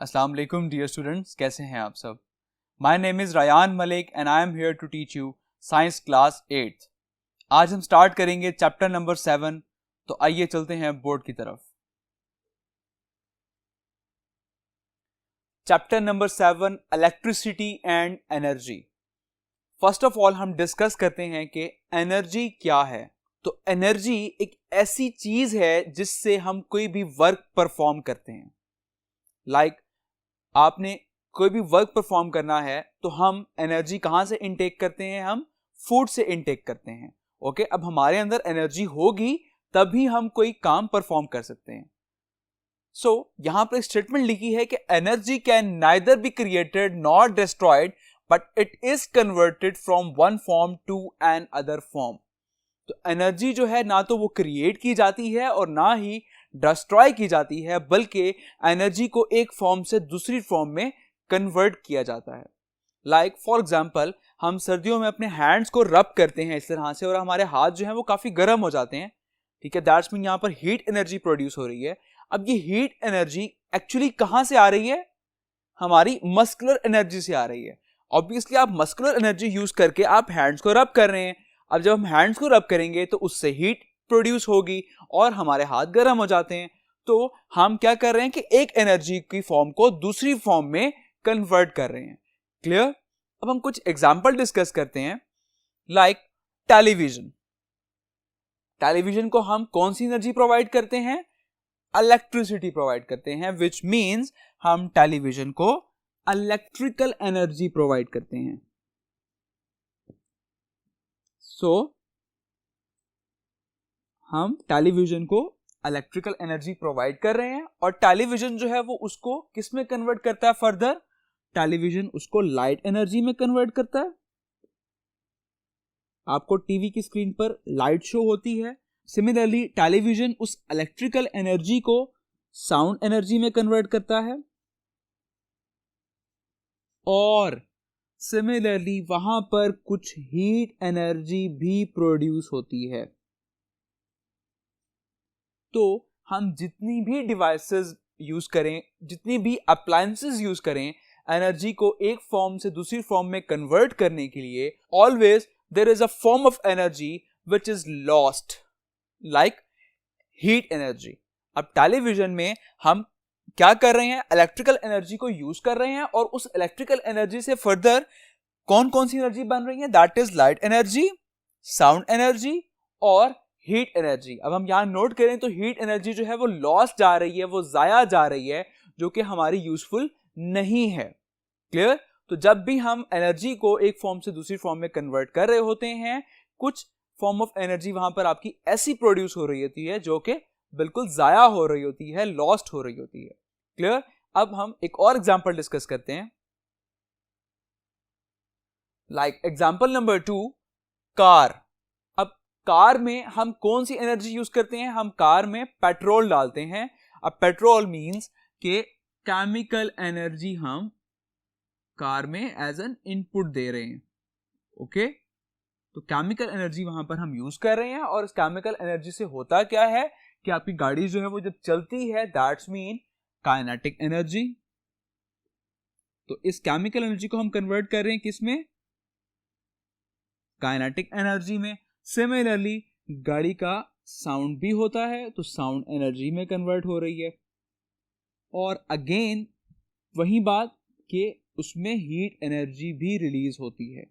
अस्सलाम वालेकुम dear students, कैसे हैं आप सब। My name is Rayan Malik and I am here to teach you science class 8th। आज हम स्टार्ट करेंगे चैप्टर नंबर 7। तो आइए चलते हैं बोर्ड की तरफ। Chapter number 7, electricity and energy. First of all हम डिस्कस करते हैं कि एनर्जी क्या है। तो एनर्जी एक ऐसी चीज है जिससे हम कोई भी वर्क परफॉर्म करते हैं। लाइक आपने कोई भी वर्क परफॉर्म करना है तो हम एनर्जी कहां से इनटेक करते हैं? हम फूड से इनटेक करते हैं। ओके, अब हमारे अंदर एनर्जी होगी तभी हम कोई काम परफॉर्म कर सकते हैं। सो यहां पर स्टेटमेंट लिखी है कि energy can neither be created not destroyed but it is converted from one form to another form. तो एनर्जी जो है ना तो वो क्रिएट की जाती है और ना ही डिस्ट्रॉय की जाती है, बल्कि एनर्जी को एक फॉर्म से दूसरी फॉर्म में कन्वर्ट किया जाता है। लाइक फॉर एग्जांपल, हम सर्दियों में अपने हैंड्स को रब करते हैं इस तरह से और हमारे हाथ जो है वो काफी गर्म हो जाते हैं। ठीक है, दैट्स मीन यहाँ पर हीट एनर्जी प्रोड्यूस हो रही है। अब ये हीट एनर्जी एक्चुअली कहां से आ रही है? हमारी मस्कुलर एनर्जी से आ रही है। ऑब्वियसली आप मस्कुलर एनर्जी यूज करके आप हैंड्स को रब कर रहे हैं। अब जब हम हैंड्स को रब करेंगे तो उससे हीट प्रोड्यूस होगी और हमारे हाथ गर्म हो जाते हैं। तो हम क्या कर रहे हैं कि एक एनर्जी की फॉर्म को दूसरी फॉर्म में कन्वर्ट कर रहे हैं। क्लियर? अब हम कुछ एग्जांपल डिस्कस करते हैं। Like television. टेलीविजन को हम कौन सी एनर्जी प्रोवाइड करते हैं? इलेक्ट्रिसिटी प्रोवाइड करते हैं, विच मींस हम टेलीविजन को इलेक्ट्रिकल एनर्जी प्रोवाइड करते हैं। सो हम टेलीविजन को इलेक्ट्रिकल एनर्जी प्रोवाइड कर रहे हैं और टेलीविजन जो है वो उसको किस में कन्वर्ट करता है? फर्दर टेलीविजन उसको लाइट एनर्जी में कन्वर्ट करता है। आपको टीवी की स्क्रीन पर लाइट शो होती है। सिमिलरली टेलीविजन उस इलेक्ट्रिकल एनर्जी को साउंड एनर्जी में कन्वर्ट करता है और सिमिलरली वहां पर कुछ हीट एनर्जी भी प्रोड्यूस होती है। तो हम जितनी भी डिवाइसेस यूज करें, जितनी भी अप्लायंसेस यूज करें, एनर्जी को एक फॉर्म से दूसरी फॉर्म में कन्वर्ट करने के लिए always there is a form of energy which is lost, like heat energy. अब टेलीविजन में हम क्या कर रहे हैं? इलेक्ट्रिकल एनर्जी को यूज कर रहे हैं और उस इलेक्ट्रिकल एनर्जी से फर्दर कौन कौन सी एनर्जी बन रही है? That is light energy, sound energy और हीट एनर्जी। अब हम यहां नोट करें तो हीट एनर्जी जो है वो लॉस जा रही है, वो जाया जा रही है, जो कि हमारी यूजफुल नहीं है। क्लियर? तो जब भी हम एनर्जी को एक फॉर्म से दूसरी फॉर्म में कन्वर्ट कर रहे होते हैं, कुछ फॉर्म ऑफ एनर्जी वहां पर आपकी ऐसी प्रोड्यूस हो रही होती है जो कि बिल्कुल जाया हो रही होती है, लॉस्ट हो रही होती है। क्लियर? अब हम एक और एग्जांपल डिस्कस करते हैं। Like example number 2, car. अब कार में हम कौन सी एनर्जी यूज करते हैं? हम कार में पेट्रोल डालते हैं। अब पेट्रोल मींस के केमिकल एनर्जी हम कार में एज एन इनपुट दे रहे हैं। ओके, तो केमिकल एनर्जी वहां पर हम यूज कर रहे हैं और इस केमिकल एनर्जी से होता क्या है कि आपकी गाड़ी जो है वो जब चलती है, दैट्स मीन काइनेटिक एनर्जी। तो इस केमिकल एनर्जी को हम कन्वर्ट कर रहे हैं किस में? काइनेटिक एनर्जी में। सिमिलरली गाड़ी का साउंड भी होता है तो साउंड एनर्जी में कन्वर्ट हो रही है और अगेन वही बात कि उसमें हीट एनर्जी भी रिलीज होती है।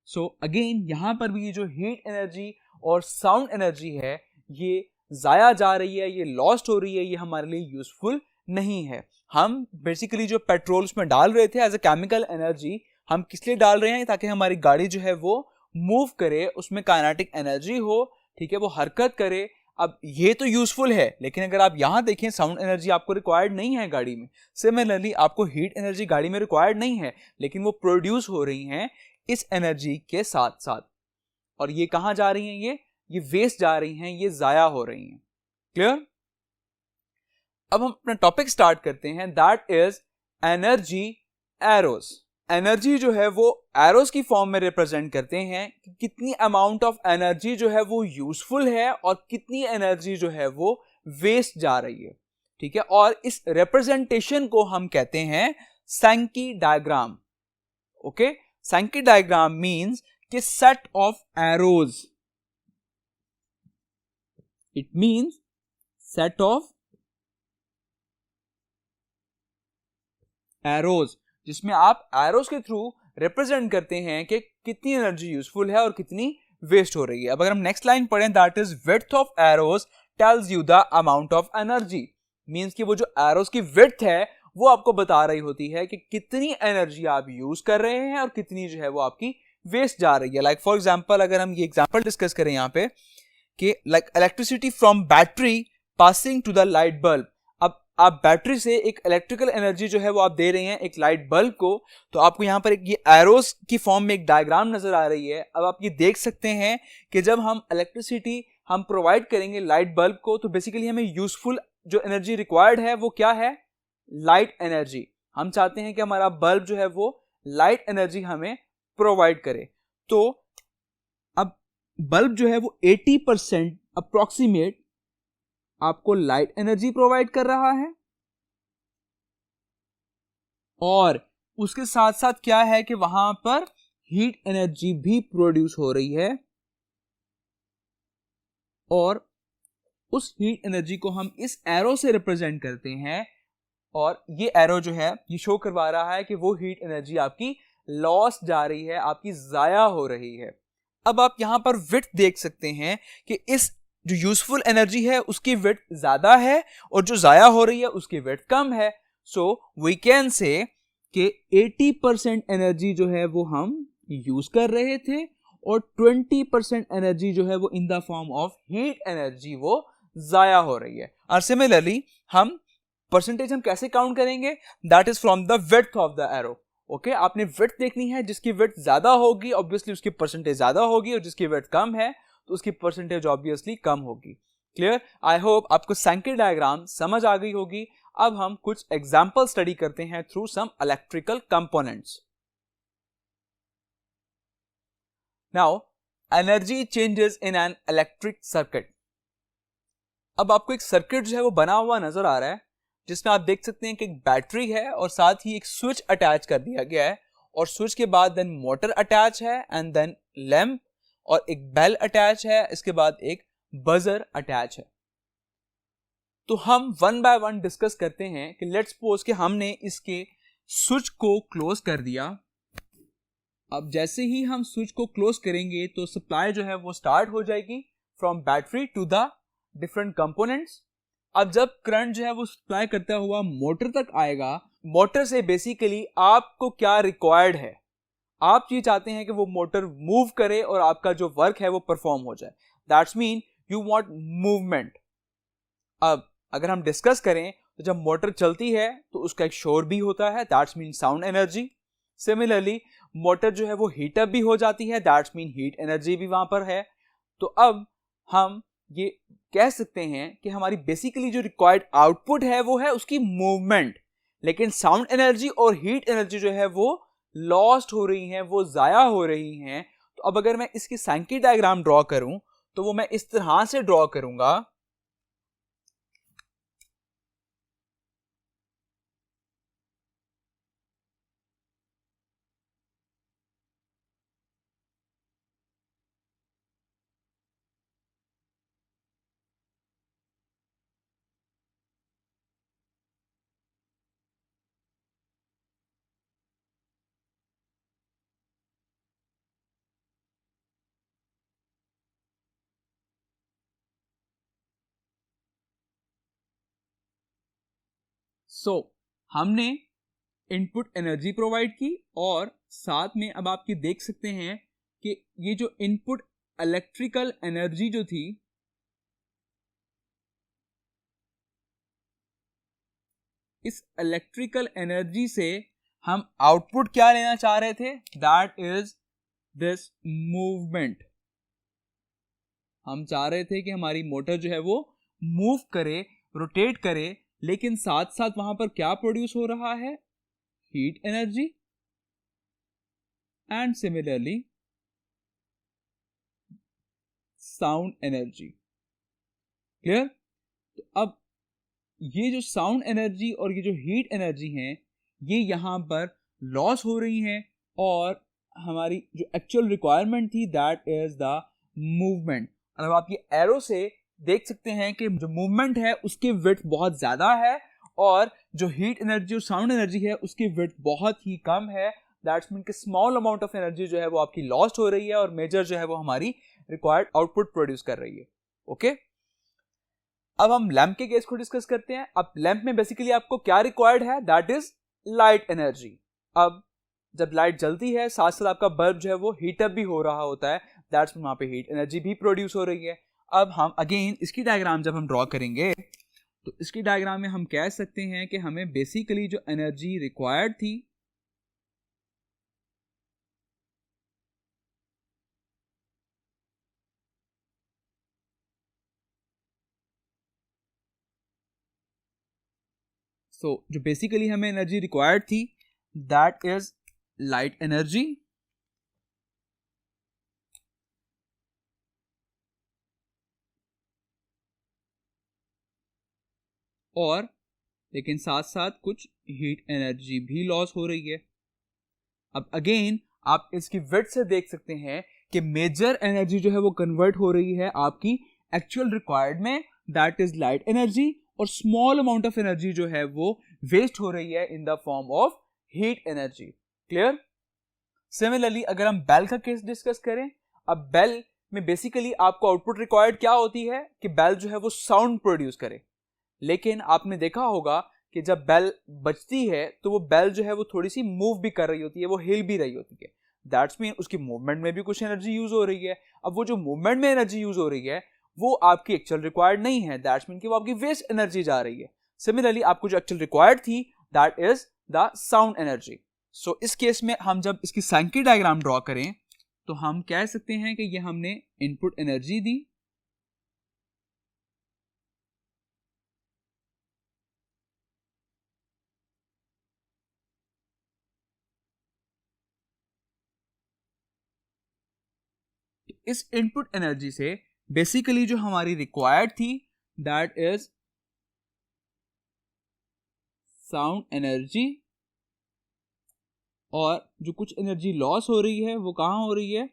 सो अगेन यहां पर भी ये जो हीट एनर्जी और साउंड एनर्जी है ये जाया जा रही है, ये लॉस्ट हो रही है, ये हमारे लिए यूजफुल नहीं है। हम बेसिकली जो पेट्रोल उसमें डाल रहे थे एज अ केमिकल एनर्जी, हम किस लिए डाल रहे हैं? ताकि हमारी गाड़ी जो है वो मूव करे, उसमें काइनेटिक एनर्जी हो, ठीक है, वो हरकत करे। अब ये तो यूजफुल है, लेकिन अगर आप यहां देखें साउंड एनर्जी आपको रिक्वायर्ड नहीं है गाड़ी में। सिमिलरली आपको हीट एनर्जी गाड़ी में रिक्वायर्ड नहीं है, लेकिन वो प्रोड्यूस हो रही हैं इस एनर्जी के साथ साथ। और ये कहां जा रही हैं? ये वेस्ट जा रही हैं, ये जाया हो रही हैं। क्लियर? अब हम अपना टॉपिक स्टार्ट करते हैं, that is energy arrows. Energy जो है वो एरोज की फॉर्म में रिप्रेजेंट करते हैं कि कितनी अमाउंट ऑफ एनर्जी जो है वो यूजफुल है और कितनी एनर्जी जो है वो वेस्ट जा रही है। ठीक है, और इस रिप्रेजेंटेशन को हम कहते हैं सैंकी डायग्राम। ओके, सैंकी डायग्राम मींस कि set of arrows, it means set of arrows, जिसमें आप एरोज के थ्रू रिप्रेजेंट करते हैं कि कितनी एनर्जी यूजफुल है और कितनी वेस्ट हो रही है। अब अगर हम नेक्स्ट लाइन पढ़ें, that is width of arrows tells you the amount of energy, means कि वो जो एरोज की विड्थ है वो आपको बता रही होती है कि कितनी एनर्जी आप यूज कर रहे हैं और कितनी जो है वो आपकी वेस्ट जा रही है। लाइक फॉर एग्जांपल, अगर हम ये एग्जांपल डिस्कस करें यहाँ पे कि like electricity from battery passing to the light bulb, अब आप बैटरी से एक इलेक्ट्रिकल एनर्जी जो है वो आप दे रहे हैं एक लाइट बल्ब को, तो आपको यहाँ पर एक ये एरोस की फॉर्म में एक डायग्राम नजर आ रही है। अब आप ये देख सकते हैं कि जब हम इलेक्ट्रिसिटी हम प्रोवाइड करेंगे लाइट बल्ब को, तो बेसिकली हमें यूजफुल जो एनर्जी रिक्वायर्ड है वो क्या है, लाइट एनर्जी। हम चाहते हैं कि हमारा बल्ब जो है वो लाइट एनर्जी हमें प्रोवाइड करे। तो अब बल्ब जो है वो 80% अप्रोक्सीमेट आपको लाइट एनर्जी प्रोवाइड कर रहा है, और उसके साथ साथ क्या है कि वहां पर हीट एनर्जी भी प्रोड्यूस हो रही है, और उस हीट एनर्जी को हम इस एरो से रिप्रेजेंट करते हैं, और ये एरो जो है ये शो करवा रहा है कि वो हीट एनर्जी आपकी लॉस जा रही है, आपकी जाया हो रही है। अब आप यहां पर विड्थ देख सकते हैं कि इस जो यूजफुल एनर्जी है उसकी विड्थ ज्यादा है और जो जाया हो रही है उसकी विड्थ कम है। सो वी कैन से कि 80% एनर्जी जो है वो हम यूज कर रहे थे, और 20% एनर्जी जो है वो इन the form of heat energy वो जाया हो रही है। और सिमिलरली हम परसेंटेज हम कैसे काउंट करेंगे, that is from the width of the arrow. Okay, आपने विड्थ देखनी है, जिसकी विड्थ ज्यादा होगी ऑब्वियसली उसकी परसेंटेज ज्यादा होगी, और जिसकी विड्थ कम है तो उसकी परसेंटेज ऑब्वियसली कम होगी। क्लियर? आई होप आपको सैंकी डायग्राम समझ आ गई होगी। अब हम कुछ एग्जांपल स्टडी करते हैं through some electrical components. Now energy changes in an electric circuit. अब आपको एक सर्किट जो है वो बना हुआ नजर आ रहा है, जिसमें आप देख सकते हैं कि एक बैटरी है और साथ ही एक स्विच अटैच कर दिया गया है, और स्विच के बाद देन मोटर अटैच है, एंड देन लैंप, और एक बेल अटैच है, इसके बाद एक बजर अटैच है। तो हम वन बाय वन डिस्कस करते हैं कि लेट्स सपोज कि हमने इसके स्विच को क्लोज कर दिया। अब जैसे ही हम स्विच को क्लोज करेंगे तो सप्लाई जो है वो स्टार्ट हो जाएगी from battery to the different components. अब जब करंट जो है वो सप्लाई करता हुआ मोटर तक आएगा, मोटर से बेसिकली आपको क्या रिक्वायर्ड है, आप ये चाहते हैं कि वो मोटर मूव करे और आपका जो वर्क है वो परफॉर्म हो जाए, that's mean you want movement. अब अगर हम डिस्कस करें तो जब मोटर चलती है तो उसका एक शोर भी होता है, that's mean sound energy. Similarly motor जो है वो हीट अप भी हो जाती है, दैट्स मीन हीट एनर्जी भी वहां पर है। तो अब हम ये कह सकते हैं कि हमारी बेसिकली जो रिक्वायर्ड आउटपुट है वो है उसकी मूवमेंट, लेकिन साउंड एनर्जी और हीट एनर्जी जो है वो लॉस्ट हो रही हैं, वो जाया हो रही हैं। तो अब अगर मैं इसकी सैंकी डायग्राम ड्रॉ करूं तो वो मैं इस तरह से ड्रॉ करूंगा। सो हमने इनपुट एनर्जी प्रोवाइड की, और साथ में अब आप ये देख सकते हैं कि ये जो इनपुट इलेक्ट्रिकल एनर्जी जो थी, इस इलेक्ट्रिकल एनर्जी से हम आउटपुट क्या लेना चाह रहे थे, दैट इज दिस मूवमेंट। हम चाह रहे थे कि हमारी मोटर जो है वो मूव करे, रोटेट करे, लेकिन साथ साथ वहां पर क्या प्रोड्यूस हो रहा है, heat energy and similarly sound energy. Clear? तो अब ये जो साउंड एनर्जी और ये जो हीट एनर्जी हैं ये यहाँ पर लॉस हो रही हैं, और हमारी जो एक्चुअल रिक्वायरमेंट थी दैट इज द मूवमेंट। अब आप ये एरो से देख सकते हैं कि जो मूवमेंट है उसकी विड्थ बहुत ज़्यादा है और जो हीट एनर्जी और साउंड एनर्जी है उसकी विड्थ बहुत ही कम है। दैट्स मीन कि स्मॉल अमाउंट ऑफ एनर्जी जो है वो आपकी लॉस्ट हो रही है और मेजर जो है वो हमारी रिक्वायर्ड आउटपुट प्रोड्यूस कर रही है। ओके, अब हम लैंप के केस को डिस्कस करते हैं। अब लैंप में बेसिकली आपको क्या रिक्वायर्ड है, दैट इज लाइट एनर्जी। अब जब लाइट जलती है साथ साथ आपका बल्ब जो है वो हीटअप भी हो रहा होता है, दैट्स मीन वहां पे हीट एनर्जी भी प्रोड्यूस हो रही है। अब हम अगेन इसकी डायग्राम जब हम ड्रॉ करेंगे तो इसकी डायग्राम में हम कह सकते हैं कि हमें बेसिकली जो एनर्जी रिक्वायर्ड थी जो बेसिकली हमें एनर्जी रिक्वायर्ड थी दैट इज लाइट एनर्जी, और लेकिन साथ साथ कुछ हीट एनर्जी भी लॉस हो रही है। अब अगेन आप इसकी विड्थ से देख सकते हैं कि मेजर एनर्जी जो है वो कन्वर्ट हो रही है आपकी एक्चुअल रिक्वायर्ड में, दैट इज लाइट एनर्जी, और स्मॉल अमाउंट ऑफ एनर्जी जो है वो वेस्ट हो रही है इन the form of heat energy. Clear? Similarly अगर हम बेल का केस डिस्कस करें, अब बेल में बेसिकली आपको आउटपुट रिक्वायर्ड क्या होती है कि बेल जो है वो साउंड प्रोड्यूस करे, लेकिन आपने देखा होगा कि जब बेल बजती है तो वो बेल जो है वो थोड़ी सी मूव भी कर रही होती है, वो हिल भी रही होती है, दैट्स मीन उसकी मूवमेंट में भी कुछ एनर्जी यूज हो रही है। अब वो जो मूवमेंट में एनर्जी यूज हो रही है वो आपकी एक्चुअल रिक्वायर्ड नहीं है, दैट्स मीन कि वो आपकी वेस्ट एनर्जी जा रही है। सिमिलरली आपको जो एक्चुअल रिक्वायर्ड थी that is the sound energy. So इस केस में हम जब इसकी सांख्यिकी डायग्राम ड्रॉ करें तो हम कह सकते हैं कि ये हमने इनपुट एनर्जी दी, इस इनपुट एनर्जी से बेसिकली जो हमारी रिक्वायर्ड थी दैट इज साउंड एनर्जी, और जो कुछ एनर्जी लॉस हो रही है वो कहां हो रही है,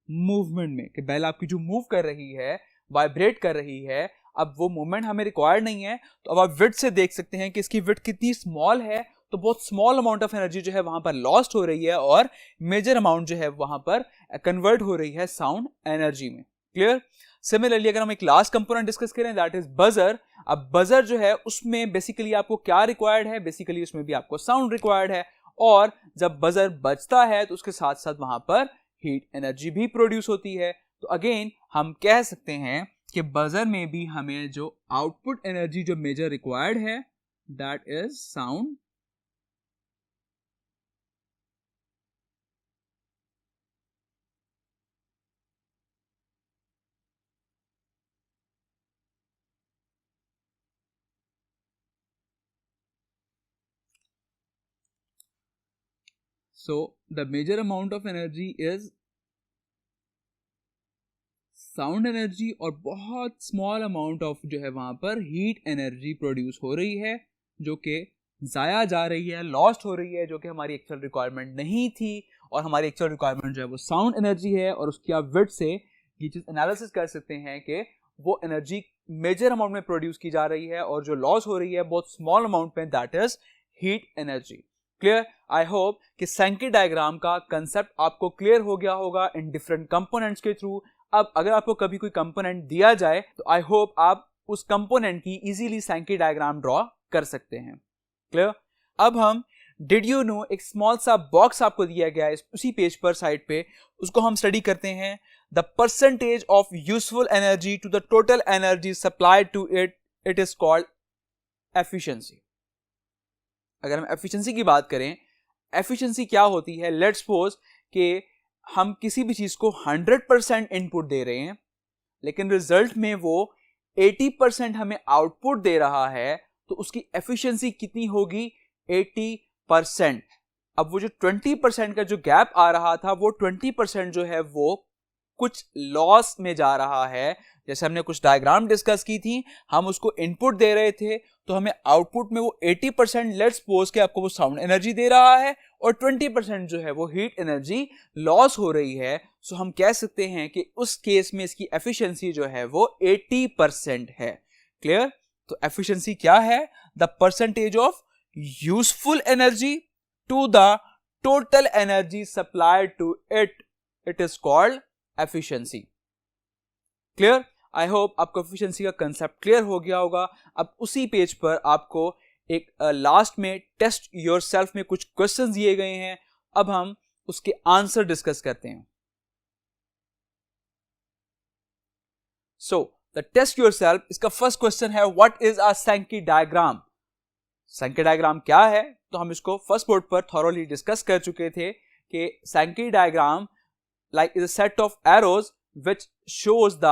मूवमेंट में, कि बेल आपकी जो मूव कर रही है, वाइब्रेट कर रही है, अब वो मूवमेंट हमें रिक्वायर्ड नहीं है। तो अब आप विड्थ से देख सकते हैं कि इसकी विड्थ कितनी स्मॉल है, तो बहुत स्मॉल अमाउंट ऑफ एनर्जी जो है वहां पर लॉस्ट हो रही है और मेजर अमाउंट जो है वहां पर कन्वर्ट हो रही है साउंड एनर्जी में। क्लियर? सिमिलरली अगर हम एक लास्ट कंपोनेंट डिस्कस करें दैट इज बजर। अब बजर जो है उसमें बेसिकली आपको क्या रिक्वायर्ड है, बेसिकली उसमें भी आपको साउंड रिक्वायर्ड है, और जब बजर बजता है तो उसके साथ साथ वहां पर हीट एनर्जी भी प्रोड्यूस होती है। तो अगेन हम कह सकते हैं कि बजर में भी हमें जो आउटपुट एनर्जी जो मेजर रिक्वायर्ड है that is sound So the major amount of energy is sound energy, और बहुत स्मॉल अमाउंट ऑफ जो है वहां पर हीट एनर्जी प्रोड्यूस हो रही है जो कि जाया जा रही है, लॉस्ट हो रही है, जो कि हमारी एक्चुअल रिक्वायरमेंट नहीं थी। और हमारी एक्चुअल रिक्वायरमेंट जो है वो साउंड एनर्जी है, और उसकी आप विड्थ से ये चीज एनालिसिस कर सकते हैं कि वो एनर्जी मेजर अमाउंट में प्रोड्यूस की जा रही है और जो लॉस हो रही है बहुत स्मॉल अमाउंट में, that is heat energy. Clear? I hope कि सांख्यिकी डायग्राम का कंसेप्ट आपको क्लियर हो गया होगा इन डिफरेंट कंपोनेंट्स के थ्रू। अब अगर आपको कभी कोई कंपोनेंट दिया जाए तो आई होप आप उस कंपोनेंट की इजीली सांख्यिकी डायग्राम ड्रॉ कर सकते हैं। क्लियर? अब हम डिड यू नो एक स्मॉल सा बॉक्स आपको दिया गया है उसी पेज पर साइड पे, उसको हम स्टडी करते हैं। The percentage of useful energy to the total energy supplied to it is called efficiency. अगर हम एफिशिएंसी की बात करें, एफिशिएंसी क्या होती है, लेट्स सपोज कि हम किसी भी चीज को 100% इनपुट दे रहे हैं लेकिन रिजल्ट में वो 80% हमें आउटपुट दे रहा है, तो उसकी एफिशिएंसी कितनी होगी, 80%। अब वो जो 20% का जो गैप आ रहा था वो 20% जो है वो कुछ लॉस में जा रहा है, जैसे हमने कुछ डायग्राम डिस्कस की थी, हम उसको इनपुट दे रहे थे तो हमें आउटपुट में वो 80% लेट्स सपोज के आपको वो साउंड एनर्जी दे रहा है और 20% जो है वो हीट एनर्जी लॉस हो रही है। सो हम कह सकते हैं कि उस केस में इसकी एफिशिएंसी जो है वो 80% है। क्लियर? तो एफिशिएंसी क्या है? The percentage of useful energy to the total energy supplied to it, it is called efficiency. Clear? I hope आपको एफिशिएंसी का कंसेप्ट क्लियर हो गया होगा। अब उसी पेज पर आपको एक लास्ट में टेस्ट योरसेल्फ में कुछ क्वेश्चंस दिए गए हैं, अब हम उसके आंसर डिस्कस करते हैं। सो द टेस्ट योरसेल्फ, इसका फर्स्ट क्वेश्चन है what is a Sankey diagram. Sankey diagram क्या है? तो हम इसको फर्स्ट बोर्ड पर थॉरोली डिस्कस कर चुके थे कि Sankey diagram like is a set of arrows which shows the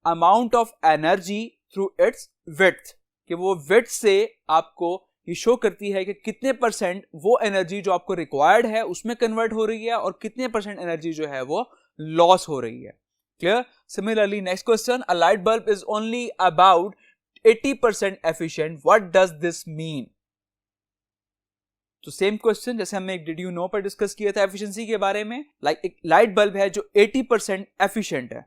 amount of energy through its width, कि वो width से आपको ये शो करती है कि कितने परसेंट वो एनर्जी जो आपको रिक्वायर्ड है उसमें कन्वर्ट हो रही है और कितने परसेंट एनर्जी जो है वो लॉस हो रही है। Clear? Similarly next question, a light bulb is only about 80% efficient, what does this mean? तो सेम क्वेश्चन जैसे हमने एक डिड यू नो पर डिस्कस किया था एफिशिएंसी के बारे में, लाइक एक लाइट बल्ब है जो 80% एफिशिएंट है,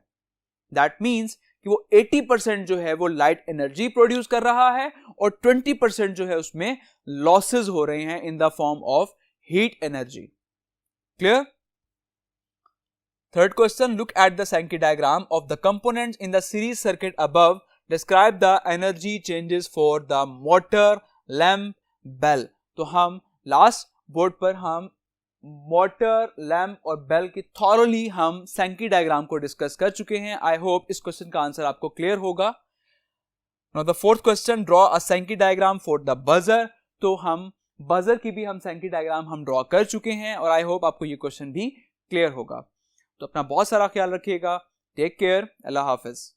दैट मींस कि वो 80% जो है वो लाइट एनर्जी प्रोड्यूस कर रहा है और 20% जो है उसमें लॉसेस हो रहे हैं in the form of heat energy. Clear? Third question, look at the Sankey diagram of the components in the series circuit above, describe the energy changes for the motor, lamp, bell. तो हम last board पर हम motor, lamp और bell की thoroughly हम Sankey diagram को discuss कर चुके हैं। आई होप इस क्वेश्चन का आंसर आपको क्लियर होगा। Now the fourth question, draw a Sankey diagram for the buzzer. तो हम बजर की भी हम सैंकी डायग्राम हम ड्रॉ कर चुके हैं और आई होप आपको ये क्वेश्चन भी क्लियर होगा। तो अपना बहुत सारा ख्याल रखिएगा। Take care. अल्लाह हाफिज।